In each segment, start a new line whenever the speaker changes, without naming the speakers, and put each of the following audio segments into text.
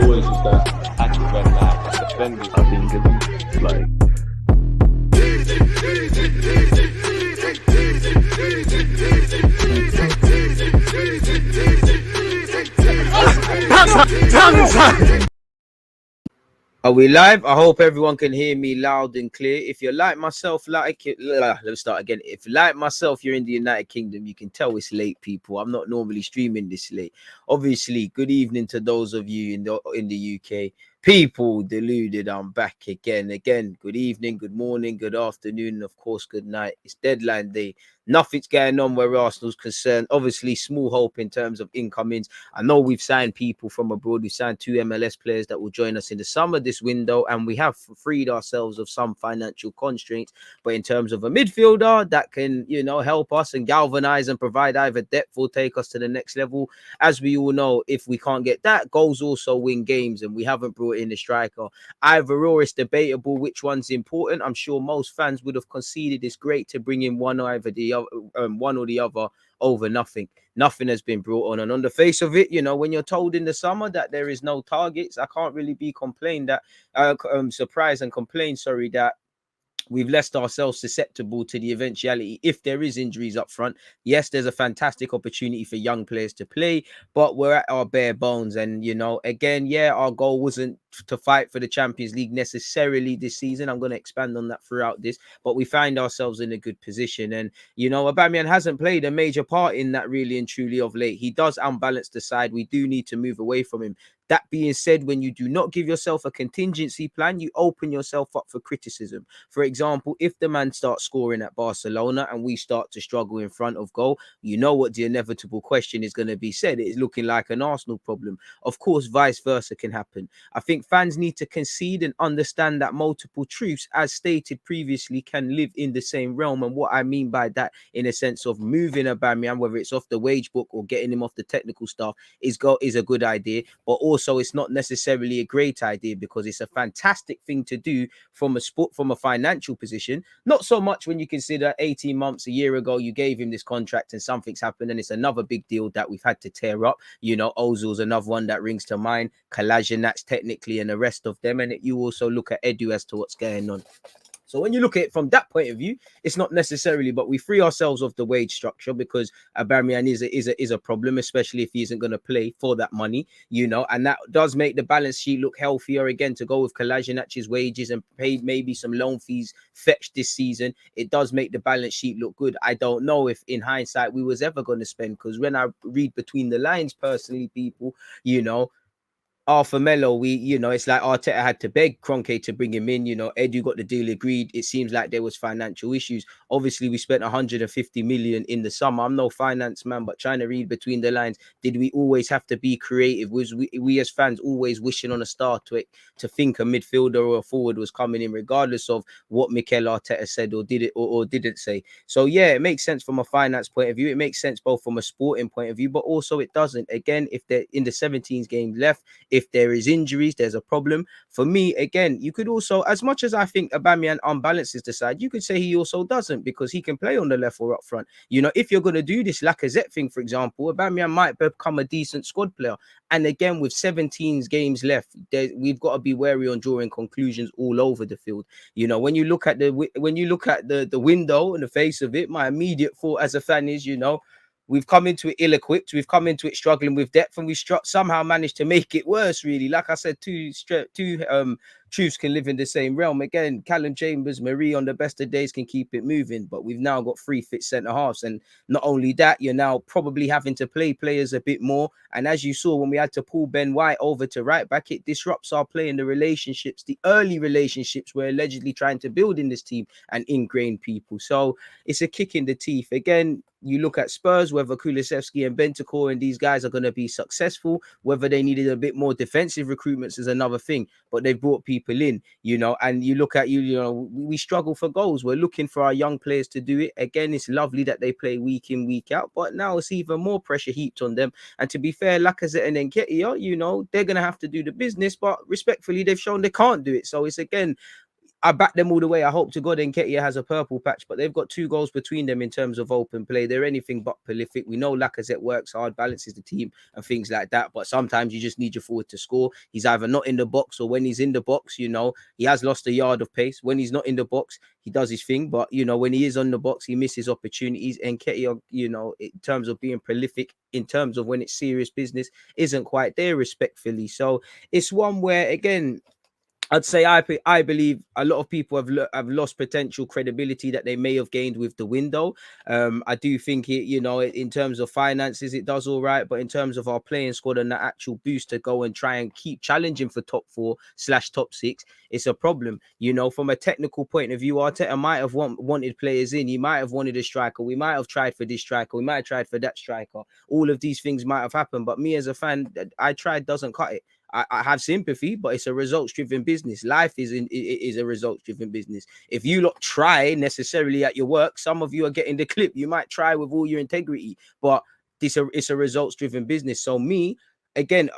always just that active and defending.
I think it's like.
Are we live? I hope everyone can hear me loud and clear. If you're like myself, let me start again. If like myself, you're in the United Kingdom, you can tell it's late, people. I'm not normally streaming this late. Obviously, good evening to those of you in the UK. People deluded, I'm back again. Good evening, good morning, good afternoon, and of course, good night. It's deadline day. Nothing's going on where Arsenal's concerned. Obviously, small hope in terms of incomings. I know we've signed people from abroad. We've signed 2 MLS players that will join us in the summer this window, and we have freed ourselves of some financial constraints. But in terms of a midfielder that can, help us and galvanize and provide either depth or take us to the next level, as we all know, if we can't get that, goals also win games, and we haven't brought in the striker. Either or, it's debatable which one's important. I'm sure most fans would have conceded it's great to bring in one or the other over nothing. Nothing has been brought on, and on the face of it, when you're told in the summer that there is no targets, I can't really be surprised and complain. That we've left ourselves susceptible to the eventuality if there is injuries up front. Yes, there's a fantastic opportunity for young players to play, but we're at our bare bones. And, our goal wasn't to fight for the Champions League necessarily this season. I'm going to expand on that throughout this, but we find ourselves in a good position. And, Aubameyang hasn't played a major part in that really and truly of late. He does unbalance the side. We do need to move away from him. That being said, when you do not give yourself a contingency plan, you open yourself up for criticism. For example, if the man starts scoring at Barcelona and we start to struggle in front of goal, you know what the inevitable question is going to be said. It's looking like an Arsenal problem. Of course, vice versa can happen. I think fans need to concede and understand that multiple truths, as stated previously, can live in the same realm. And what I mean by that, in a sense of moving Aubameyang, whether it's off the wage book or getting him off the technical staff, is a good idea. But also, it's not necessarily a great idea, because it's a fantastic thing to do from a financial position. Not so much when you consider 18 months, a year ago, you gave him this contract and something's happened, and it's another big deal that we've had to tear up. Ozil's another one that rings to mind. Kolasinac technically, and the rest of them. And you also look at Edu as to what's going on. So when you look at it from that point of view, it's not necessarily, but we free ourselves of the wage structure, because Aubameyang is a problem, especially if he isn't going to play for that money, and that does make the balance sheet look healthier again, to go with Kolasinac's wages and paid maybe some loan fees fetched this season. It does make the balance sheet look good. I don't know if in hindsight we was ever going to spend, because when I read between the lines personally, people, Arthur Melo, it's like Arteta had to beg Kroenke to bring him in. Edu got the deal agreed. It seems like there was financial issues. Obviously, we spent 150 million in the summer. I'm no finance man, but trying to read between the lines, did we always have to be creative? Was we as fans always wishing on a star to think a midfielder or a forward was coming in, regardless of what Mikel Arteta said or did it or didn't say? So yeah, it makes sense from a finance point of view. It makes sense both from a sporting point of view, but also it doesn't. Again, if they're in the 17 games left, if there is injuries, there's a problem. For me, again, you could also, as much as I think Aubameyang unbalances the side, you could say he also doesn't, because he can play on the left or up front. If you're going to do this Lacazette thing, for example, Aubameyang might become a decent squad player. And again, with 17 games left, we've got to be wary on drawing conclusions all over the field. When you look at the window and the face of it, my immediate thought as a fan is, we've come into it ill-equipped. We've come into it struggling with depth, and we somehow managed to make it worse, really. Like I said, two truths can live in the same realm. Again, Callum Chambers, Marie on the best of days can keep it moving, but we've now got 3 fit centre-halves. And not only that, you're now probably having to play players a bit more. And as you saw, when we had to pull Ben White over to right back, it disrupts our play in the relationships, the early relationships we're allegedly trying to build in this team and ingrain people. So it's a kick in the teeth. Again, you look at Spurs, whether Kulusevski and Bentancur and these guys are going to be successful, whether they needed a bit more defensive recruitments is another thing, but they've brought people in, and you look at, we struggle for goals. We're looking for our young players to do it. Again, it's lovely that they play week in, week out, but now it's even more pressure heaped on them. And to be fair, Lacazette and Nketiah, they're going to have to do the business, but respectfully, they've shown they can't do it. So it's, again, I back them all the way. I hope to God Nketiah has a purple patch, but they've got 2 goals between them in terms of open play. They're anything but prolific. We know Lacazette works hard, balances the team and things like that, but sometimes you just need your forward to score. He's either not in the box, or when he's in the box, you know, he has lost a yard of pace. When he's not in the box, he does his thing, but, you know, when he is on the box, he misses opportunities. And Nketiah, you know, in terms of being prolific, in terms of when it's serious business, isn't quite there, respectfully. So it's one where, again, I'd say I believe a lot of people have lost potential credibility that they may have gained with the window. I do think it, you know, in terms of finances, it does all right, but in terms of our playing squad and the actual boost to go and try and keep challenging for top 4/top 6, it's a problem. You know, from a technical point of view, Arteta might have wanted players in. He might have wanted a striker. We might have tried for this striker. We might have tried for that striker. All of these things might have happened, but me as a fan, I tried doesn't cut it. I have sympathy, but it's a results-driven business. Life is a results-driven business. If you lot try necessarily at your work, some of you are getting the clip. You might try with all your integrity, but it's a results-driven business. So me, again,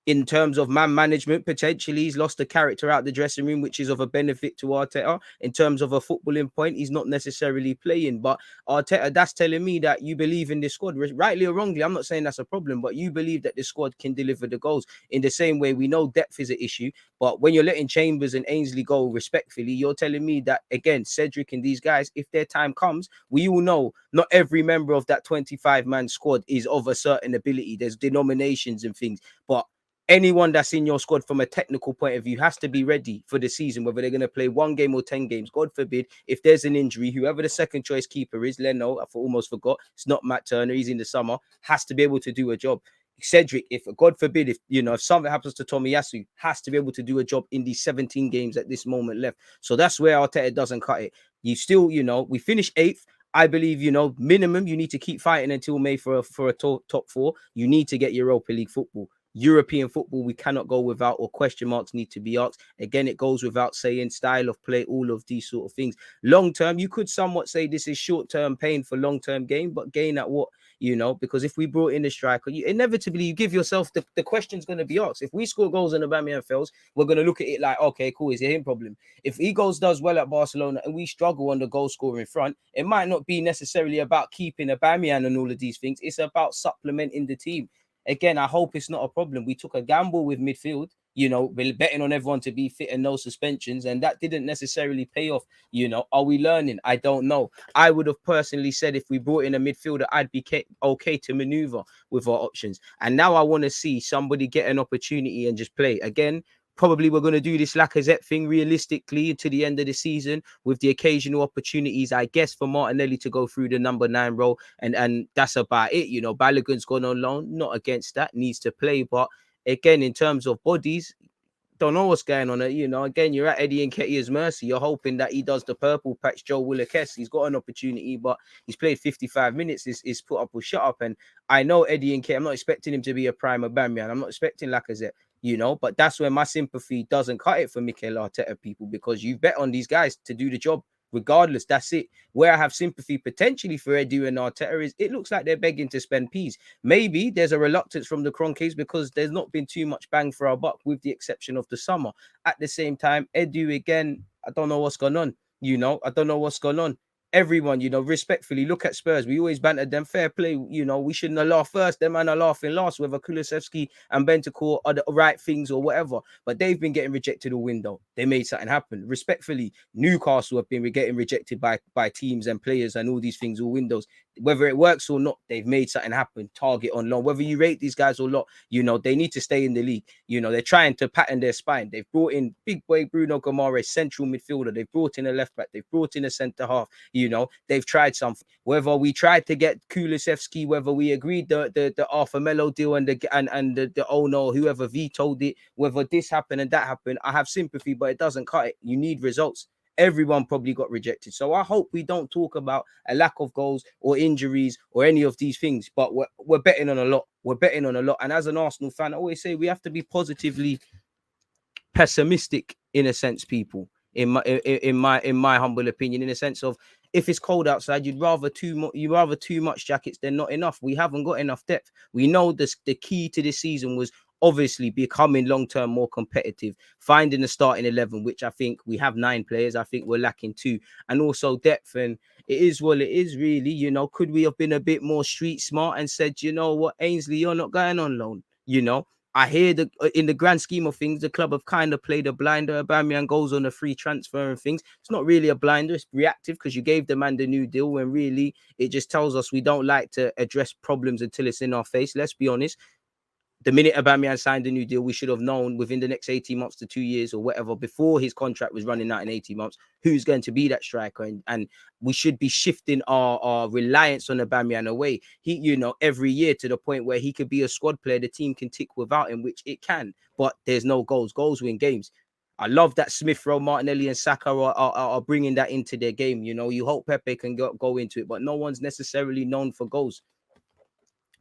in terms of man management, potentially he's lost the character out the dressing room, which is of a benefit to Arteta. In terms of a footballing point, he's not necessarily playing, but Arteta, that's telling me that you believe in this squad, rightly or wrongly. I'm not saying that's a problem, but you believe that the squad can deliver the goals. In the same way, we know depth is an issue, but when you're letting Chambers and Ainsley go respectfully, you're telling me that, again, Cedric and these guys, if their time comes, we all know not every member of that 25-man squad is of a certain ability. There's denominations and things, but anyone that's in your squad from a technical point of view has to be ready for the season, whether they're going to play 1 game or 10 games. God forbid, if there's an injury, whoever the second choice keeper is, Leno, I almost forgot, it's not Matt Turner, he's in the summer, has to be able to do a job. Cedric, if God forbid, if something happens to Tomiyasu, has to be able to do a job in these 17 games at this moment left. So that's where Arteta doesn't cut it. You still, we finished 8th. I believe, minimum, you need to keep fighting until May for a top 4. You need to get Europa League football. European football, we cannot go without, or question marks need to be asked. Again, it goes without saying, style of play, all of these sort of things. Long term, you could somewhat say this is short-term pain for long-term gain, but gain at what? Because if we brought in a striker, inevitably you give yourself the question's going to be asked. If we score goals and Aubameyang fails, we're going to look at it like, okay, cool, is it him problem? If he does well at Barcelona and we struggle on the goal scoring front, it might not be necessarily about keeping Aubameyang and all of these things. It's about supplementing the team. Again, I hope it's not a problem. We took a gamble with midfield, we're betting on everyone to be fit and no suspensions, and that didn't necessarily pay off. Are we learning? I don't know. I would have personally said if we brought in a midfielder, I'd be okay to maneuver with our options. And now I want to see somebody get an opportunity and just play. Again, probably we're going to do this Lacazette thing realistically to the end of the season with the occasional opportunities, I guess, for Martinelli to go through the number 9 role. And that's about it. Balogun's gone on loan, not against that, needs to play. But again, in terms of bodies, don't know what's going on. Again, you're at Eddie Nketiah's mercy. You're hoping that he does the purple patch Joe Willockess. He's got an opportunity, but he's played 55 minutes. Is put up or shut up. And I know Eddie Nketiah, I'm not expecting him to be a prime Aubameyang. I'm not expecting Lacazette. But that's where my sympathy doesn't cut it for Mikel Arteta, people, because you bet on these guys to do the job regardless. That's it. Where I have sympathy potentially for Edu and Arteta is it looks like they're begging to spend peas. Maybe there's a reluctance from the Kroenkes because there's not been too much bang for our buck with the exception of the summer. At the same time, Edu, again, I don't know what's going on. I don't know what's going on. Everyone, respectfully, look at Spurs. We always bantered them. Fair play. We shouldn't have laughed first. Them man are laughing last, whether Kulusevski and Bentancur are the right things or whatever. But they've been getting rejected all window. They made something happen. Respectfully, Newcastle have been getting rejected by teams and players and all these things all windows. Whether it works or not, they've made something happen. Target on loan. Whether you rate these guys or not, they need to stay in the league. They're trying to pattern their spine. They've brought in big boy Bruno Gomes, central midfielder. They've brought in a left back. They've brought in a centre half. They've tried something. Whether we tried to get Kulusevski, whether we agreed the Arthur Melo deal and the owner or whoever vetoed it, whether this happened and that happened, I have sympathy, but it doesn't cut it. You need results. Everyone probably got rejected. So I hope we don't talk about a lack of goals or injuries or any of these things, but we're betting on a lot. We're betting on a lot. And as an Arsenal fan, I always say we have to be positively pessimistic in a sense, people, in my humble opinion, in a sense of if it's cold outside, you'd rather too much jackets than not enough. We haven't got enough depth. We know this. The key to this season was obviously becoming long-term more competitive, finding a starting 11, which I think we have 9 players. I think we're lacking 2, and also depth. And it is what it is, really. You know, could we have been a bit more street smart and said, you know what, Ainsley, you're not going on loan? You know, I hear that in the grand scheme of things, the club have kind of played a blinder. Aubameyang goes on a free transfer and things. It's not really a blinder, it's reactive, because you gave the man the new deal when really it just tells us we don't like to address problems until it's in our face. Let's be honest. The minute Aubameyang signed a new deal, we should have known within the next 18 months to 2 years or whatever, before his contract was running out in 18 months, who's going to be that striker. And we should be shifting our reliance on Aubameyang away. He, you know, every year, to the point where he could be a squad player. The team can tick without him, which it can, but there's no goals. Goals win games. I love that Smith Rowe, Martinelli, and Saka are bringing that into their game. You know, you hope Pepe can go into it, but no one's necessarily known for goals.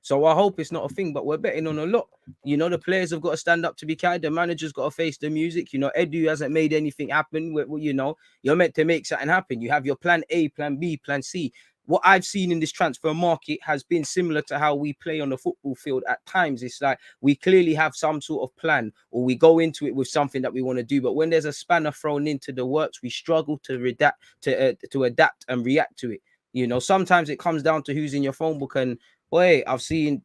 So I hope it's not a thing, but we're betting on a lot. You know, the players have got to stand up to be carried. The manager's got to face the music. You know, Edu hasn't made anything happen. You know, you're meant to make something happen. You have your plan A, plan B, plan C. What I've seen in this transfer market has been similar to how we play on the football field at times. It's like we clearly have some sort of plan, or we go into it with something that we want to do. But when there's a spanner thrown into the works, we struggle to adapt and react to it. You know, sometimes it comes down to who's in your phone book. And boy, I've seen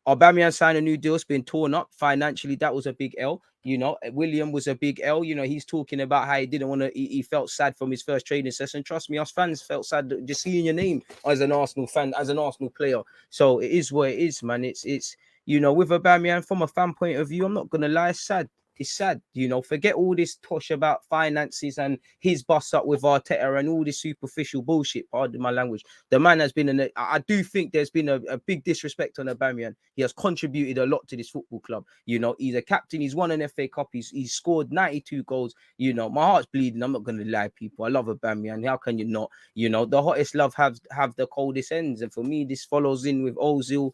Aubameyang sign a new deal. It's been torn up financially. That was a big L. You know, William was a big L. You know, he's talking about how he didn't want to, he felt sad from his first training session. Trust me, us fans felt sad just seeing your name as an Arsenal fan, as an Arsenal player. So it is what it is, man. It's you know, with Aubameyang, from a fan point of view, I'm not going to lie, it's sad. It's sad, you know. Forget all this tosh about finances and his bust up with Arteta and all this superficial bullshit. Pardon my language. The man has been I do think there's been a big disrespect on Aubameyang. He has contributed a lot to this football club. You know, he's a captain. He's won an FA Cup. He's scored 92 goals. You know, my heart's bleeding. I'm not going to lie, people. I love Aubameyang. How can you not? You know, the hottest love have the coldest ends. And for me, this follows in with Ozil.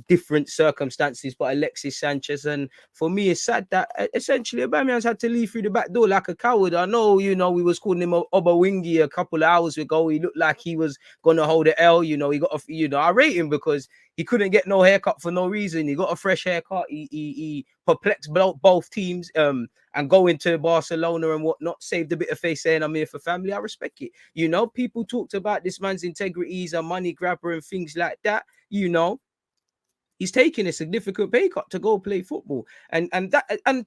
Different circumstances, but Alexis Sanchez. And for me, it's sad that essentially Aubameyang's had to leave through the back door like a coward. I know, you know, we was calling him Obawingi a couple of hours ago. He looked like he was gonna hold the L. You know, he got a, you know, I rate him because he couldn't get no haircut for no reason. He got a fresh haircut. He perplexed both teams. And going to Barcelona and whatnot, saved a bit of face saying I'm here for family. I respect it. You know, people talked about this man's integrity, he's a money grabber and things like that. You know, he's taking a significant pay cut to go play football. And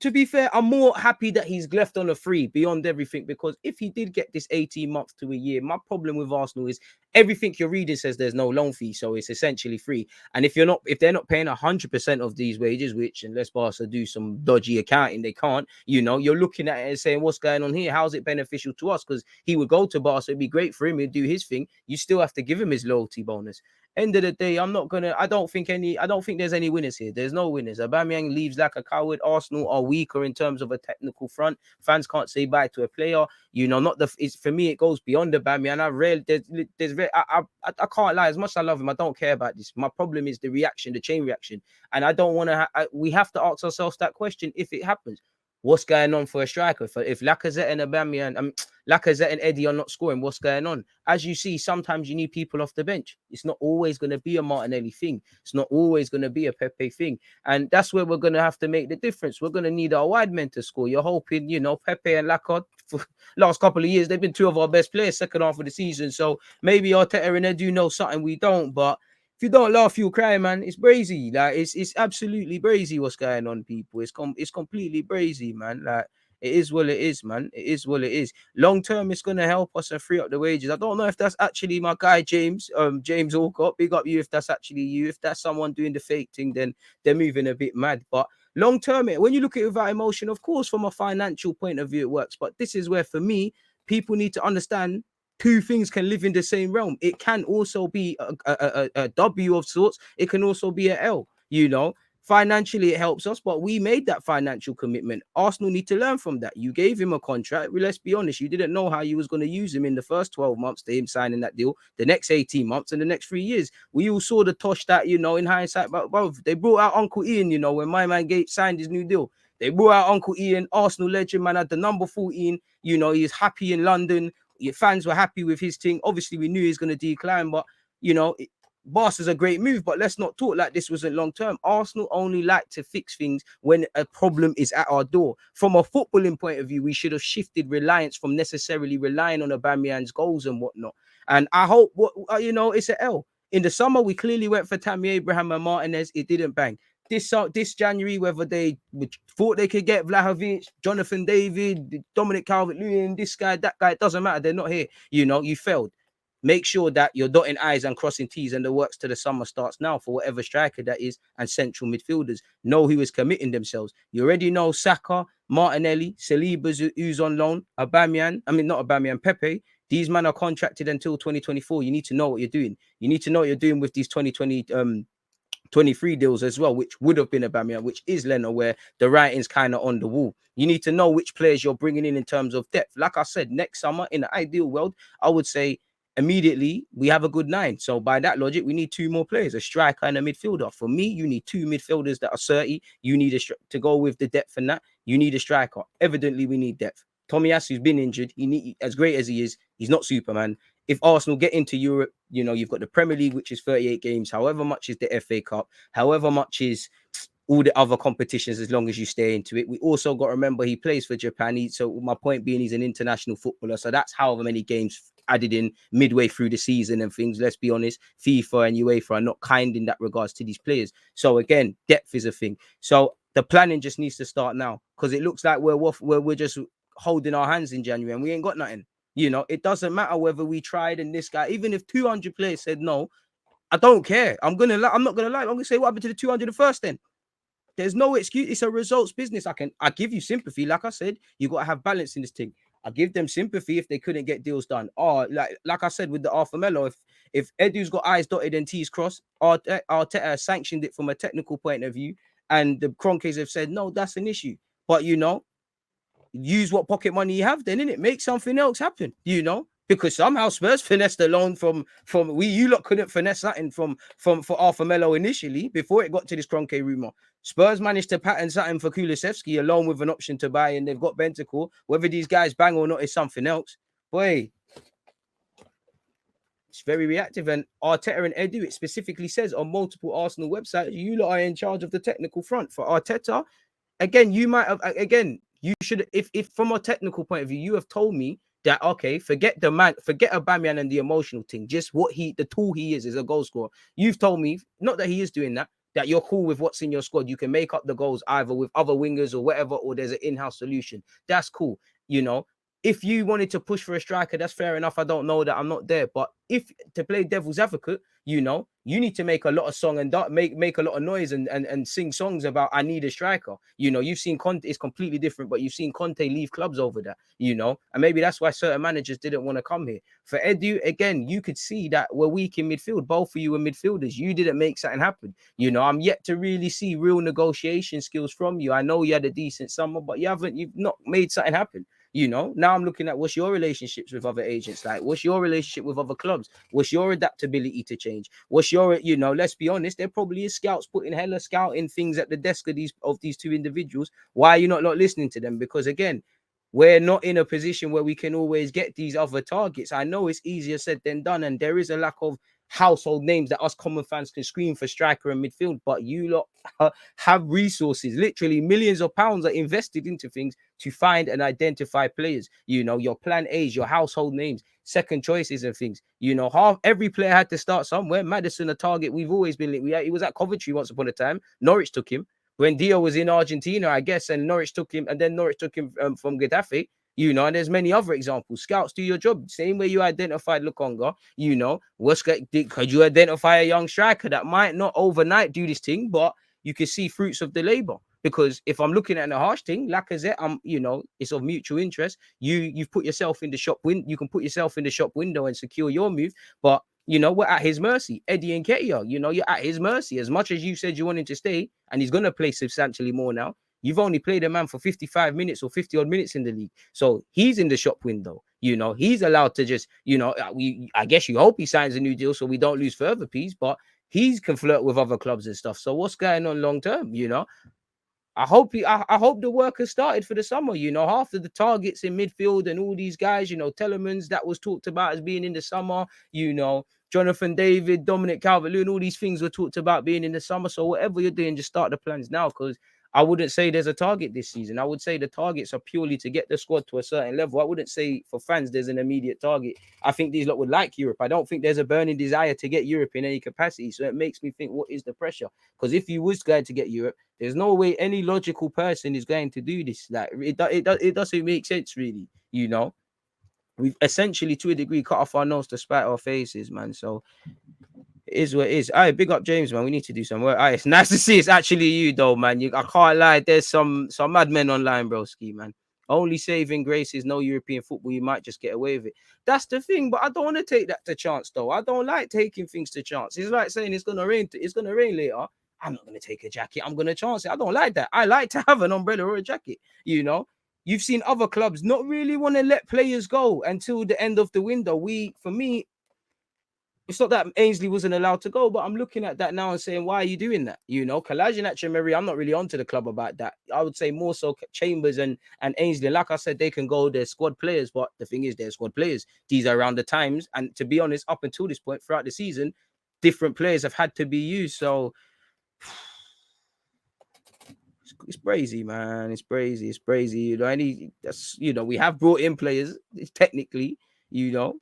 to be fair, I'm more happy that he's left on a free beyond everything, because if he did get this 18 months to a year, my problem with Arsenal is everything you're reading says there's no loan fee, so it's essentially free. And if they're not paying 100% of these wages, which unless Barca do some dodgy accounting, they can't, you know, you're looking at it and saying, what's going on here? How's it beneficial to us? Because he would go to Barca, it'd be great for him, he'd do his thing. You still have to give him his loyalty bonus. End of the day, I don't think there's any winners here. There's no winners. Aubameyang leaves like a coward. Arsenal are weaker in terms of a technical front. Fans can't say bye to a player. You know, for me, it goes beyond Aubameyang. I can't lie. As much as I love him, I don't care about this. My problem is the reaction, the chain reaction. And I don't want to, we have to ask ourselves that question if it happens. What's going on for a striker? If Lacazette and Aubameyang, Lacazette and Eddie are not scoring, what's going on? As you see, sometimes you need people off the bench. It's not always going to be a Martinelli thing. It's not always going to be a Pepe thing. And that's where we're going to have to make the difference. We're going to need our wide men to score. You're hoping, you know, Pepe and Lacazette, for last couple of years, they've been 2 of our best players second half of the season. So maybe Arteta and Edu know something we don't, but if you don't laugh, you'll cry, man. It's brazy. Like it's absolutely brazy what's going on, people. It's completely brazy, man. Like it is what it is, man. It is what it is. Long term, it's gonna help us and free up the wages. I don't know if that's actually my guy James, James Alcott. Big up you if that's actually you. If that's someone doing the fake thing, then they're moving a bit mad. But long term, when you look at it without emotion, of course, from a financial point of view, it works. But this is where, for me, people need to understand 2 things can live in the same realm. It can also be a W of sorts. It can also be an L, you know. Financially, it helps us, but we made that financial commitment. Arsenal need to learn from that. You gave him a contract. Let's be honest, you didn't know how you was going to use him in the first 12 months to him signing that deal, the next 18 months, and the next 3 years. We all saw the tosh that, you know, in hindsight, but both. They brought out Uncle Ian, you know, when my man Gates signed his new deal. They brought out Uncle Ian, Arsenal legend, man, had the number 14. You know, he's happy in London. Your fans were happy with his thing. Obviously, we knew he was going to decline, but, you know, Barca's a great move, but let's not talk like this wasn't long term. Arsenal only like to fix things when a problem is at our door. From a footballing point of view, we should have shifted reliance from necessarily relying on Aubameyang's goals and whatnot. And I hope, it's an L. In the summer, we clearly went for Tammy Abraham and Martinez. It didn't bang. This January, whether they thought they could get Vlahovic, Jonathan David, Dominic Calvert-Lewin, this guy, that guy, it doesn't matter. They're not here. You failed. Make sure that you're dotting I's and crossing T's, and the works to the summer starts now for whatever striker that is, and central midfielders know who is committing themselves. You already know Saka, Martinelli, Saliba, who's on loan, not Aubameyang, Pepe. These men are contracted until 2024. You need to know what you're doing. You need to know what you're doing with these 23 deals as well, which would have been Aubameyang, which is Leno, where the writing's kind of on the wall. You need to know which players you're bringing in terms of depth. Like I said, next summer, in the ideal world, I would say immediately we have a good 9. So by that logic, we need 2 more players, a striker and a midfielder. For me, you need 2 midfielders that are 30. You need to go with the depth and that. You need a striker. Evidently, we need depth. Tomiyasu's been injured. As great as he is, he's not Superman. If Arsenal get into Europe, you've got the Premier League, which is 38 games, however much is the FA Cup, however much is all the other competitions, as long as you stay into it. We also got to remember he plays for Japan. So my point being, he's an international footballer. So that's however many games added in midway through the season and things. Let's be honest, FIFA and UEFA are not kind in that regards to these players. So again, depth is a thing. So the planning just needs to start now, because it looks like we're just holding our hands in January and we ain't got nothing. It doesn't matter whether we tried and this guy, even if 200 players said no, I don't care. I'm not gonna lie. I'm gonna say, what happened to the 201st then? There's no excuse. It's a results business. I give you sympathy. Like I said, you got to have balance in this thing. I give them sympathy if they couldn't get deals done. Like I said with the Arthur Melo, if Edu's got I's dotted and T's crossed, Arteta sanctioned it from a technical point of view, and the Kroenkes have said no, that's an issue. But use what pocket money you have, then innit? Make something else happen, because somehow Spurs finessed the loan from you lot couldn't finesse something for Arthur Melo initially before it got to this Kroenke rumor. Spurs managed to pattern something for Kulusevski along with an option to buy, and they've got Bentancur. Whether these guys bang or not is something else. Boy, it's very reactive. And Arteta and Edu, it specifically says on multiple Arsenal websites, you lot are in charge of the technical front. For Arteta, again, you should, if from a technical point of view, you have told me that, okay, forget Aubameyang and the emotional thing, just the tool he is a goal scorer. You've told me, not that he is doing that you're cool with what's in your squad. You can make up the goals either with other wingers or whatever, or there's an in-house solution. That's cool. If you wanted to push for a striker, that's fair enough. I don't know that, I'm not there. But if to play devil's advocate, you need to make a lot of song and make a lot of noise and sing songs about I need a striker. You've seen Conte is completely different, but you've seen Conte leave clubs over that, and maybe that's why certain managers didn't want to come here. For Edu, again, you could see that we're weak in midfield. Both of you were midfielders. You didn't make something happen. I'm yet to really see real negotiation skills from you. I know you had a decent summer, but you've not made something happen. Now I'm looking at what's your relationships with other agents like, what's your relationship with other clubs, what's your adaptability to change, what's your, let's be honest, there probably is scouts putting hella scouting things at the desk of these 2 individuals. Why are you not listening to them? Because again, we're not in a position where we can always get these other targets. I know it's easier said than done, and there is a lack of household names that us common fans can scream for striker and midfield, but you lot have resources. Literally millions of pounds are invested into things to find and identify players. Your plan A's, your household names, second choices and things. Every player had to start somewhere. Maddison, a target we've always been linked. He was at Coventry once upon a time. Norwich took him when Dio was in Argentina, I guess, and Norwich took him, and then Norwich took him from Getafe. And there's many other examples. Scouts do your job. Same way you identified Lukonga, could you identify a young striker that might not overnight do this thing, but you can see fruits of the labor? Because if I'm looking at a harsh thing, Lacazette, it's of mutual interest. You've put yourself in the shop window. You can put yourself in the shop window and secure your move, but we're at his mercy. Eddie Nketiah, you're at his mercy. As much as you said you want him to stay, and he's going to play substantially more now, you've only played a man for 55 minutes or 50 odd minutes in the league. So he's in the shop window. He's allowed to just, I guess you hope he signs a new deal so we don't lose further piece, but he can flirt with other clubs and stuff. So what's going on long term? I hope I hope the work has started for the summer. You know, half of the targets in midfield and all these guys, you know, Telemans that was talked about as being in the summer, you know, Jonathan David, Dominic Calvert-Lewin, all these things were talked about being in the summer. So whatever you're doing, just start the plans now, because I wouldn't say there's a target this season. I would say the targets are purely to get the squad to a certain level. I wouldn't say for fans there's an immediate target. I think these lot would like Europe. I don't think there's a burning desire to get Europe in any capacity. So it makes me think, what is the pressure? Because if you was going to get Europe, there's no way any logical person is going to do this. Like it doesn't make sense, really. You know, we've essentially, to a degree, cut off our nose to spite our faces, man. So it is what it is. All right, big up James, man. We need to do some work. All right, it's nice to see it's actually you, though, man. I can't lie. There's some madmen online, broski, man. Only saving grace is no European football. You might just get away with it. That's the thing, but I don't want to take that to chance, though. I don't like taking things to chance. It's like saying it's gonna rain. It's gonna rain later. I'm not gonna take a jacket. I'm gonna chance it. I don't like that. I like to have an umbrella or a jacket. You know, you've seen other clubs not really want to let players go until the end of the window. For me, it's not that Ainsley wasn't allowed to go, but I'm looking at that now and saying, why are you doing that? You know, Kolasinac and Mary, I'm not really onto the club about that. I would say more so Chambers and Ainsley. Like I said, they can go, they're squad players, but the thing is, they're squad players. These are around the times. And to be honest, up until this point, throughout the season, different players have had to be used. So it's crazy, man. It's crazy. It's crazy. You know, we have brought in players, technically, you know.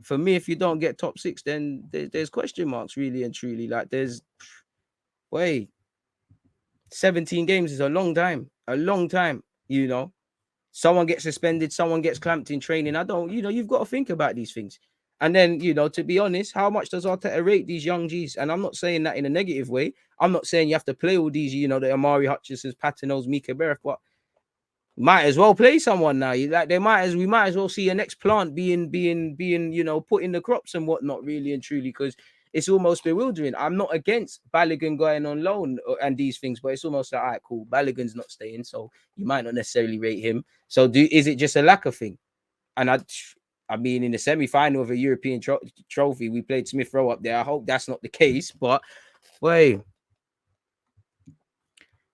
For me, if you don't get top 6, then there's question marks, really and truly. Like, 17 games is a long time, you know. Someone gets suspended, someone gets clamped in training. You've got to think about these things. And then, you know, to be honest, how much does Arteta rate these young G's? And I'm not saying that in a negative way. I'm not saying you have to play all these, you know, the Amari Hutchinsons, Patinos, Mika Bereth, but might as well play someone now. We might as well see a next plant being, you know, put in the crops and whatnot, really and truly, because it's almost bewildering. I'm not against Balogun going on loan and these things, but it's almost like, all right, cool, Balogun's not staying, so you might not necessarily rate him. So is it just a lack of thing? And I mean, in the semi-final of a European trophy, we played Smith Rowe up there. I hope that's not the case, but wait.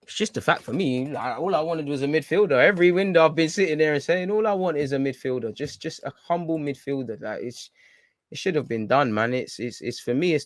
It's just the fact for me, like, all I wanted was a midfielder. Every window I've been sitting there and saying, all I want is a midfielder, just a humble midfielder. Like, it should have been done, man. It's for me,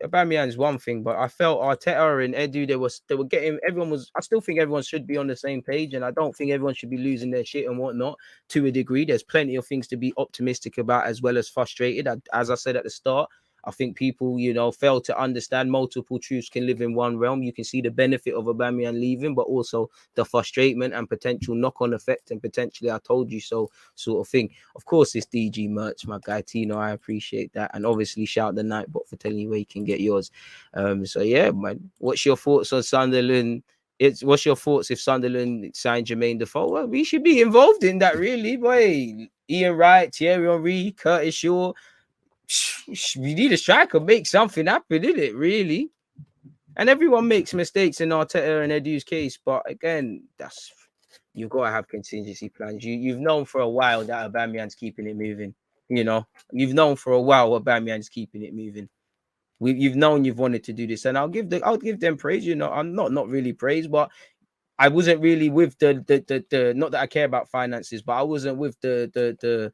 Aubameyang's one thing, but I felt Arteta and Edu, they were getting, I still think everyone should be on the same page, and I don't think everyone should be losing their shit and whatnot to a degree. There's plenty of things to be optimistic about as well as frustrated. As I said at the start, I think people, you know, fail to understand multiple truths can live in one realm. You can see the benefit of Aubameyang leaving, but also the frustration and potential knock-on effect and potentially I told you so sort of thing. Of course, it's DG merch, my guy Tino. I appreciate that. And obviously, shout the Nightbot for telling you where you can get yours. So, yeah, man. What's your thoughts on Sunderland? What's your thoughts if Sunderland signed Jermaine Defoe? Well, we should be involved in that, really, boy. Ian Wright, Thierry Henry, Curtis Shaw. We need a striker, make something happen, isn't it? Really, and everyone makes mistakes in Arteta and Edu's case, but again, you've got to have contingency plans. You've known for a while that Aubameyang's keeping it moving. You know, you've known for a while Aubameyang's keeping it moving. You've known you've wanted to do this, and I'll give them praise. You know, I'm not really praise, but I wasn't really with the not that I care about finances, but I wasn't with the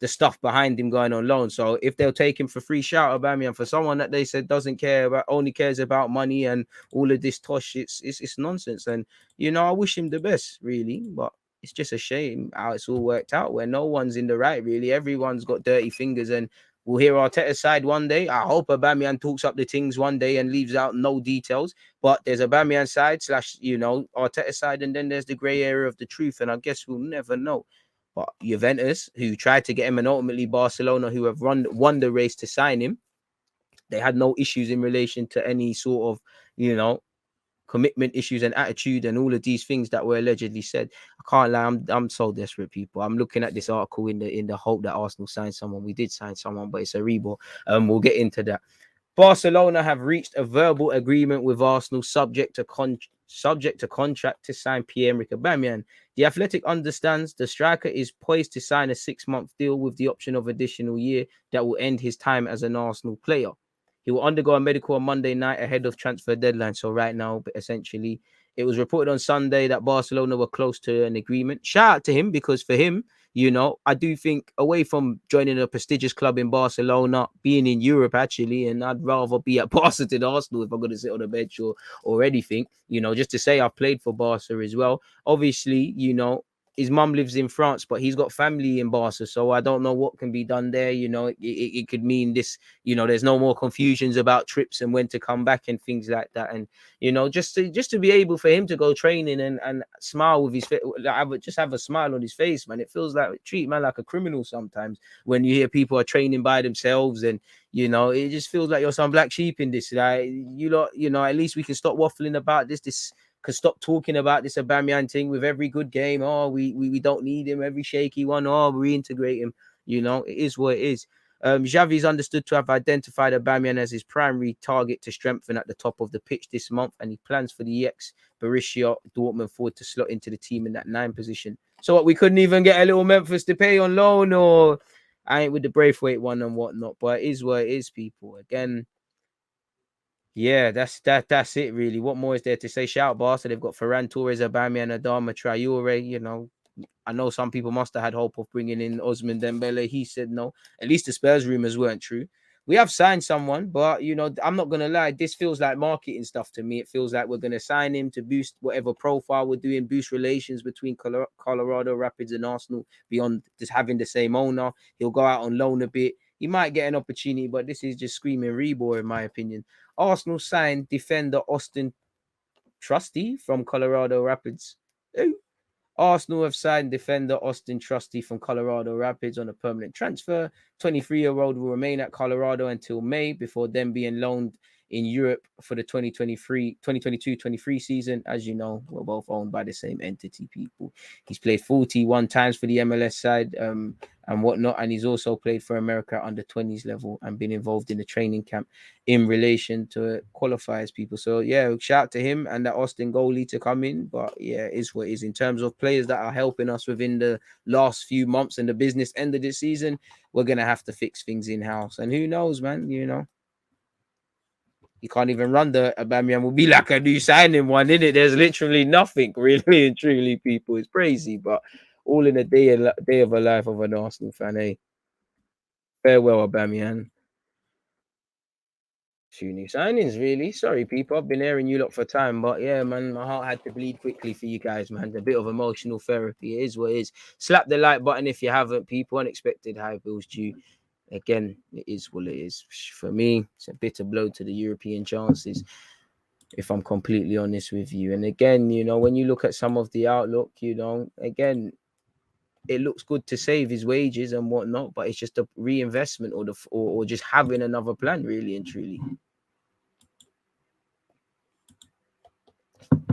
stuff behind him going on loan. So if they'll take him for free, shout Aubameyang. For someone that they said doesn't care about, only cares about money and all of this tosh, it's nonsense. And you know, I wish him the best, really, but it's just a shame how it's all worked out, where no one's in the right, really. Everyone's got dirty fingers, and we'll hear Arteta's side one day. I hope Aubameyang talks up the things one day and leaves out no details. But there's Aubameyang side / you know, Arteta side, and then there's the grey area of the truth. And I guess we'll never know. But Juventus, who tried to get him, and ultimately Barcelona, who have won the race to sign him, they had no issues in relation to any sort of, you know, commitment issues and attitude and all of these things that were allegedly said. I can't lie, I'm so desperate, people. I'm looking at this article in the hope that Arsenal signed someone. We did sign someone, but it's a rebuild. We'll get into that. Barcelona have reached a verbal agreement with Arsenal subject to contract to sign Pierre-Emerick Aubameyang. The Athletic understands the striker is poised to sign a 6-month deal with the option of additional year that will end his time as an Arsenal player. He will undergo a medical on Monday night ahead of transfer deadline. So right now, essentially, It was reported on Sunday that Barcelona were close to an agreement. Shout out to him, because for him, I do think away from joining a prestigious club in Barcelona, being in Europe actually, and I'd rather be at Barca than Arsenal if I'm going to sit on the bench or anything, just to say I've played for Barca as well. Obviously, his mum lives in France, but he's got family in Barca, so I don't know what can be done there. It could mean this, there's no more confusions about trips and when to come back and things like that. And just to be able for him to go training and smile with his face, just have a smile on his face, man. It feels like treat man like a criminal sometimes when you hear people are training by themselves, and it just feels like you're some black sheep in this. Like at least we can stop waffling about this. Could stop talking about this Aubameyang thing with every good game. Oh, we don't need him. Every shaky one. Oh, reintegrate him. It is what it is. Xavi's understood to have identified Aubameyang as his primary target to strengthen at the top of the pitch this month, and he plans for the ex-Borussia Dortmund forward to slot into the team in that 9 position. So what, we couldn't even get a little Memphis to pay on loan, or I ain't with the Braithwaite one and whatnot, but it is what it is, people. Again, yeah, that's it really. What more is there to say? Shout Barca. They've got Ferran Torres, Aubameyang, Adama Traore. I know some people must have had hope of bringing in Ousmane Dembele. He said no. At least the Spurs rumors weren't true. We have signed someone, but I'm not gonna lie. This feels like marketing stuff to me. It feels like we're gonna sign him to boost whatever profile we're doing, boost relations between Colorado Rapids and Arsenal beyond just having the same owner. He'll go out on loan a bit. He might get an opportunity, but this is just screaming rebore, in my opinion. Arsenal signed defender Austin Trusty from Colorado Rapids. Arsenal have signed defender Austin Trusty from Colorado Rapids on a permanent transfer. 23-year-old will remain at Colorado until May before then being loaned in Europe for the 2022-23 season. As you know, we're both owned by the same entity, people. He's played 41 times for the MLS side and whatnot, and he's also played for America under 20s level and been involved in the training camp in relation to qualifiers, people. So yeah, shout out to him and that Austin goalie to come in. But yeah, it is what it is. In terms of players that are helping us within the last few months and the business end of this season, we're gonna have to fix things in-house. And who knows, man, you can't even run the Aubameyang will be like a new signing one, innit? There's literally nothing, really and truly, people. It's crazy, but all in a day of a life of an Arsenal fan, eh? Farewell, Aubameyang. 2 new signings, really. Sorry, people. I've been airing you lot for time, but yeah, man, my heart had to bleed quickly for you guys, man. A bit of emotional therapy. It is what it is. Slap the like button if you haven't, people. Unexpected high bills due. Again, it is what it is. For me, it's a bitter blow to the European chances, if I'm completely honest with you. And again, when you look at some of the outlook, again, it looks good to save his wages and whatnot, but it's just a reinvestment or just having another plan, really and truly.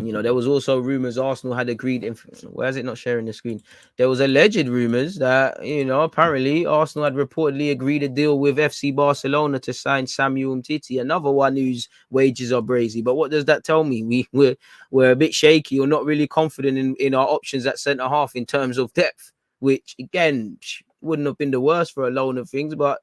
There was also rumors Arsenal had agreed. Why is it not sharing the screen? There was alleged rumors that, apparently Arsenal had reportedly agreed a deal with FC Barcelona to sign Samuel Umtiti, another one whose wages are brazy. But what does that tell me? We're a bit shaky or not really confident in our options at centre half in terms of depth, which again wouldn't have been the worst for a loan of things, but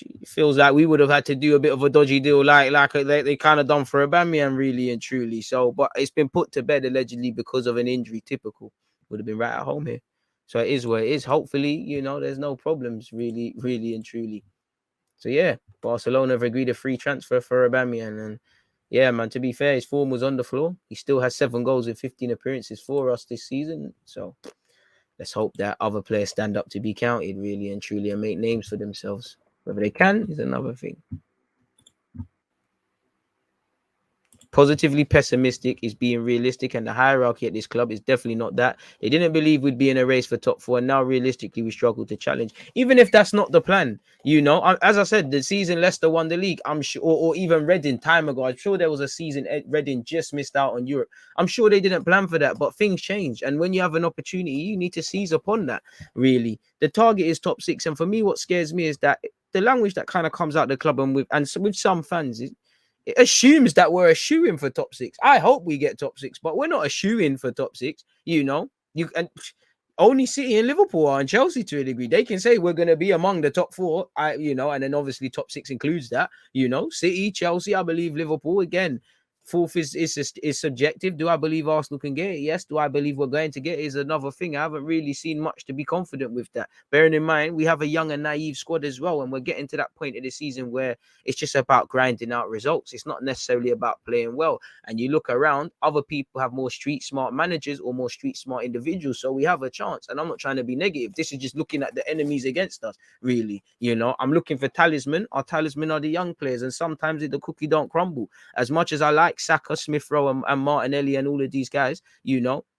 it feels like we would have had to do a bit of a dodgy deal like they kind of done for Aubameyang, really and truly. So, but it's been put to bed allegedly because of an injury. Typical. Would have been right at home here. So it is what it is. Hopefully, there's no problems, really, really and truly. So yeah, Barcelona have agreed a free transfer for Aubameyang, and yeah, man, to be fair, his form was on the floor. He still has 7 goals in 15 appearances for us this season. So let's hope that other players stand up to be counted, really and truly, and make names for themselves. Whether they can is another thing. Positively pessimistic is being realistic, and the hierarchy at this club is definitely not that. They didn't believe we'd be in a race for top 4, and now realistically we struggle to challenge, even if that's not the plan. As I said, the season Leicester won the league, I'm sure, or even Reading time ago, I'm sure there was a season Reading just missed out on Europe. I'm sure they didn't plan for that, but things change, and when you have an opportunity, you need to seize upon that. Really, the target is top 6, and for me, what scares me is that the language that kind of comes out of the club and with some fans is, it assumes that we're a shoo-in for top 6. I hope we get top 6, but we're not a shoo-in for top 6. And only City and Liverpool are, and Chelsea to a degree. They can say we're going to be among the top 4. And then obviously top 6 includes that. City, Chelsea, I believe Liverpool again. Fourth is subjective. Do I believe Arsenal can get it? Yes. Do I believe we're going to get it? Is another thing. I haven't really seen much to be confident with that. Bearing in mind, we have a young and naive squad as well, and we're getting to that point of the season where it's just about grinding out results. It's not necessarily about playing well. And you look around, other people have more street smart managers or more street smart individuals, so we have a chance. And I'm not trying to be negative. This is just looking at the enemies against us, really. I'm looking for talisman. Our talisman are the young players, and sometimes the cookie don't crumble. As much as I like Saka, Smith Rowe, and Martinelli and all of these guys,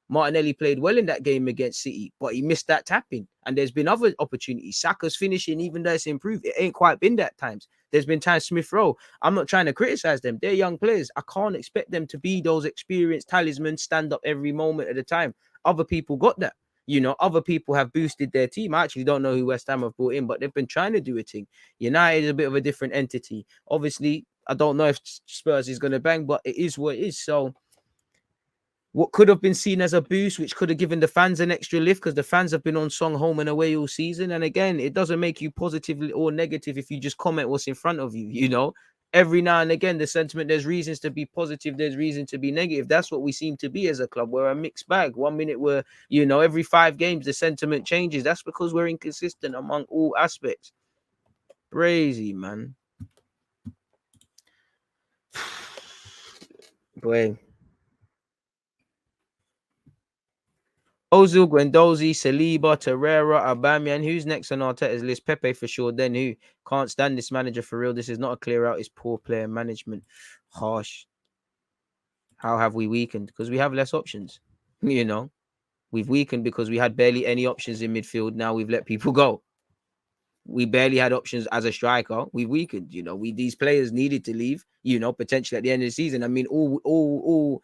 Martinelli played well in that game against City, but he missed that tapping. And there's been other opportunities. Saka's finishing, even though it's improved, it ain't quite been that times. There's been times Smith Rowe. I'm not trying to criticize them. They're young players. I can't expect them to be those experienced talismen, stand up every moment at a time. Other people got that. Other people have boosted their team. I actually don't know who West Ham have brought in, but they've been trying to do a thing. United is a bit of a different entity. Obviously, I don't know if Spurs is going to bang, but it is what it is. So what could have been seen as a boost, which could have given the fans an extra lift, because the fans have been on song home and away all season. And again, it doesn't make you positive or negative if you just comment what's in front of you. Every now and again, the sentiment, there's reasons to be positive, there's reason to be negative. That's what we seem to be as a club. We're a mixed bag. 1 minute we're, every 5 games, the sentiment changes. That's because we're inconsistent among all aspects. Crazy, man. Boy. Ozil, Guendouzi, Saliba, Torreira, Aubameyang. Who's next on Arteta's list? Pepe for sure. Then who? Can't stand this manager for real. This is not a clear out. It's poor player management. Harsh. How have we weakened? Because we have less options. We've weakened because we had barely any options in midfield. Now we've let people go. We barely had options as a striker. We weakened. These players needed to leave. Potentially at the end of the season. I mean, all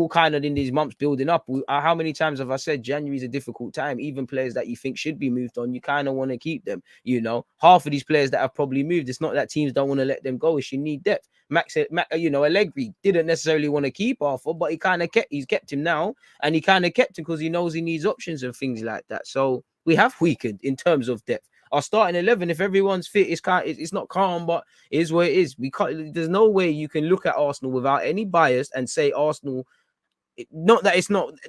kind of in these months building up. How many times have I said January is a difficult time? Even players that you think should be moved on, you kind of want to keep them. Half of these players that have probably moved, it's not that teams don't want to let them go. It's you need depth. Allegri didn't necessarily want to keep Arthur, but he's kept him now, and he kind of kept him because he knows he needs options and things like that. So we have weakened in terms of depth. Our starting 11, if everyone's fit, it's not calm, but it is what it is. There's no way you can look at Arsenal without any bias and say Arsenal. Not that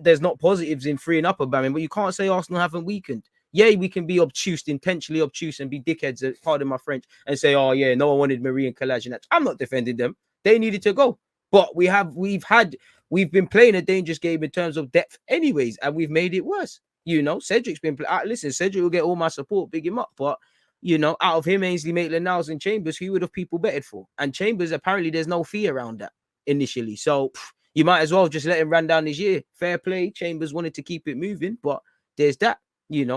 there's not positives in freeing up Aubameyang, but you can't say Arsenal haven't weakened. Yeah, we can be obtuse, intentionally obtuse, and be dickheads, pardon my French, and say, oh yeah, no one wanted Marie and Kolasinac. I'm not defending them. They needed to go. But we've been playing a dangerous game in terms of depth anyways, and we've made it worse. Cedric's been listen, Cedric will get all my support, big him up. But out of him, Ainsley, Maitland-Niles, and Chambers, who would have people betted for? And Chambers, apparently there's no fee around that initially. So you might as well just let him run down his year. Fair play. Chambers wanted to keep it moving, but there's that.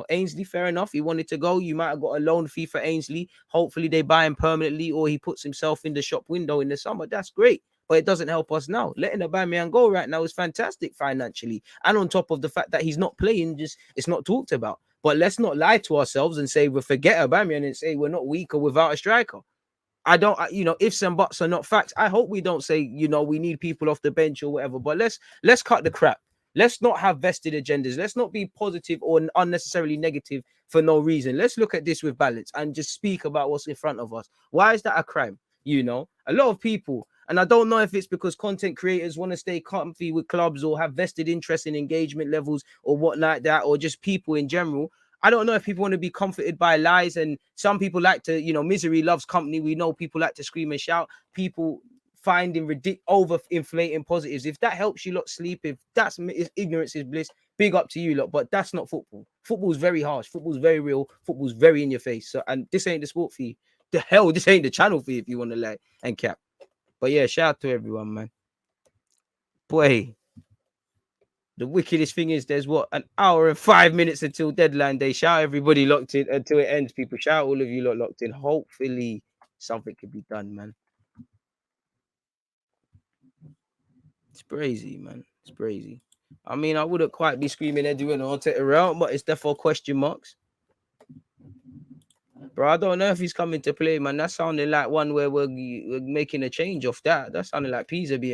Ainsley, fair enough. He wanted to go. You might have got a loan fee for Ainsley. Hopefully they buy him permanently, or he puts himself in the shop window in the summer. That's great. But it doesn't help us now. Letting Aubameyang go right now is fantastic financially. And on top of the fact that he's not playing, it's not talked about. But let's not lie to ourselves and say we forget Aubameyang and say we're not weaker without a striker. I don't, ifs and buts are not facts. I hope we don't say, we need people off the bench or whatever. But let's cut the crap. Let's not have vested agendas. Let's not be positive or unnecessarily negative for no reason. Let's look at this with balance and just speak about what's in front of us. Why is that a crime? A lot of people, and I don't know if it's because content creators want to stay comfy with clubs or have vested interest in engagement levels or what like that, or just people in general. I don't know if people want to be comforted by lies, and some people like to, misery loves company. We know people like to scream and shout. People finding over-inflating positives. If that helps you lot sleep, if ignorance is bliss, big up to you lot. But that's not football. Football's very harsh. Football's very real. Football's very in your face. So, and this ain't the sport for you. The hell, this ain't the channel for you if you want to lie and cap. But yeah, shout out to everyone, man. Boy, the wickedest thing is there's an hour and 5 minutes until deadline day. Shout everybody locked in until it ends, people. Shout all of you lot locked in. Hopefully something can be done, man. It's crazy, man. It's crazy. I mean, I wouldn't quite be screaming Edwin or Arteta out, but it's therefore question marks. Bro, I don't know if he's coming to play, man. That sounded like one where we're making a change off that. That sounded like Pisa being